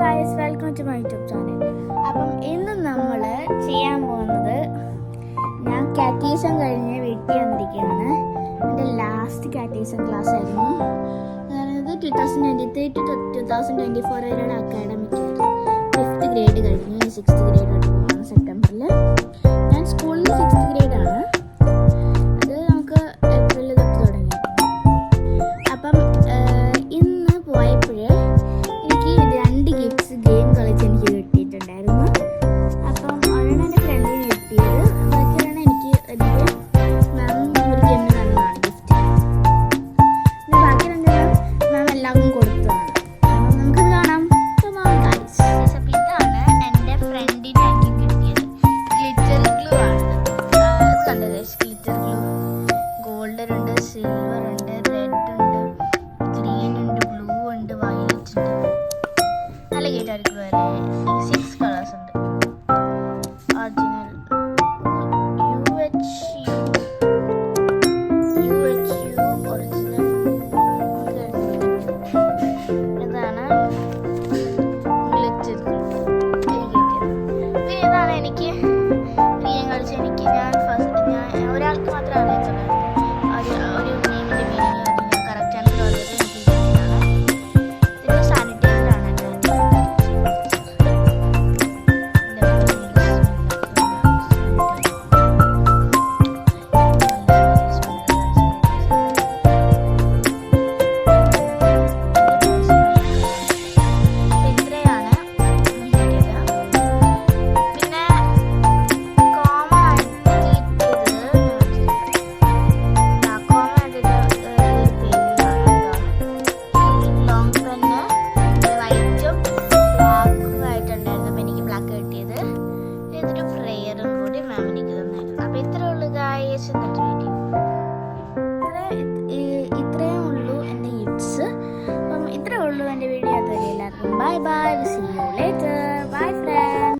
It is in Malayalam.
Guys, welcome to my YouTube channel. അപ്പം ഇന്ന് നമ്മൾ ചെയ്യാൻ പോകുന്നത്, ഞാൻ കാറ്റീസം കഴിഞ്ഞ് വീട്ടിൽ വന്നിരിക്കുകയാണ്. എൻ്റെ ലാസ്റ്റ് കാറ്റീസം ക്ലാസ് ആയിരുന്നു. അതായത് 2023 to 2024 വരെയുള്ള അക്കാഡമിക് ഇയർ. 5th ഗ്രേഡ് കഴിഞ്ഞു, 6th ഗ്രേഡോട്ട് പോകുന്നു സെപ്റ്റംബറിൽ. ഞാൻ സ്കൂളിൽ 6th ഗ്രേഡാണ്. അത് നമുക്ക് ഏപ്രിൽ തൊട്ട് തുടങ്ങി. അപ്പം ഇന്ന് പോയപ്പോഴേ എനിക്ക് 2 ഗിഫ്റ്റ്സ് ഗെയിം കളിച്ച് എനിക്ക് കിട്ടിയിട്ടുണ്ടായിരുന്നു. അപ്പം ഒരെണ്ണം എൻ്റെ ഫ്രണ്ടിന് കിട്ടിയത്, ബാക്കിയൊരെണ്ണം എനിക്ക് എൻ്റെ മാം ഒരു ഗെയിമിന് തന്നതാണ് ഗിഫ്റ്റ്. പിന്നെ ബാക്കി 2 മാം എല്ലാവർക്കും കൊടുത്തതാണ്. അപ്പം നമുക്കത് കാണാം. അപ്പം ഇതാണ് എൻ്റെ ഫ്രണ്ടിന് എനിക്ക് കിട്ടിയത്. ഗ്ലിറ്റർ ഗ്ലൂ ആണ്. കണ്ടത് ഗ്ലിറ്റർ ഗ്ലൂ. ഗോൾഡൻ ഉണ്ട്, സിൽവർ ഉണ്ട്, റെഡ് ഉണ്ട്, ഗ്രീൻ ഉണ്ട്, ബ്ലൂ ഉണ്ട്, വയലറ്റ് ഉണ്ട്. നല്ല ഗീറ്റായിരിക്കും. വരെ 6 കളേഴ്സ് ഉണ്ട്. ഒറിജിനൽ ഒറിജിനൽ ഇതാണ് ഗ്ലിറ്റർ ഗ്ലൂ. പിന്നെ ഇതാണ് എനിക്ക് ഗെയിം കളിച്ച് ഞാൻ ഒരാൾക്ക് മാത്രമേ അറിയത്തുള്ളൂ ഒരു ഗെയിമിൻ്റെ മീനിങ്. അത് ഞാൻ കറക്റ്റാണ് പറഞ്ഞത്. ഇതിൻ്റെ സാനിറ്റൈസറാണ് കേട്ടോ. ഇത്രയാണ് കിട്ടിയത്. പിന്നെ കോമൺ ആയിട്ട് ലോങ് പെന്ന് വൈറ്റും ബ്ലാക്കും ആയിട്ടുണ്ടായിരുന്നു. അപ്പം എനിക്ക് ബ്ലാക്ക് കിട്ടിയത്. ഇതൊരു ഫ്രെയറും കൂടി മാം എനിക്ക് തന്നായിരുന്നു. അപ്പം ഇത്രേ ഉള്ളൂ ഗായ്സ് ഇന്നത്തെ വീഡിയോ. ഇത്രയേ ഉള്ളൂ എൻ്റെ ഗിഫ്റ്റ്സ്. അപ്പം ഇത്രേ ഉള്ളൂ എൻ്റെ വീഡിയോ. അതുവരെ എല്ലാവർക്കും ബൈ ബൈ.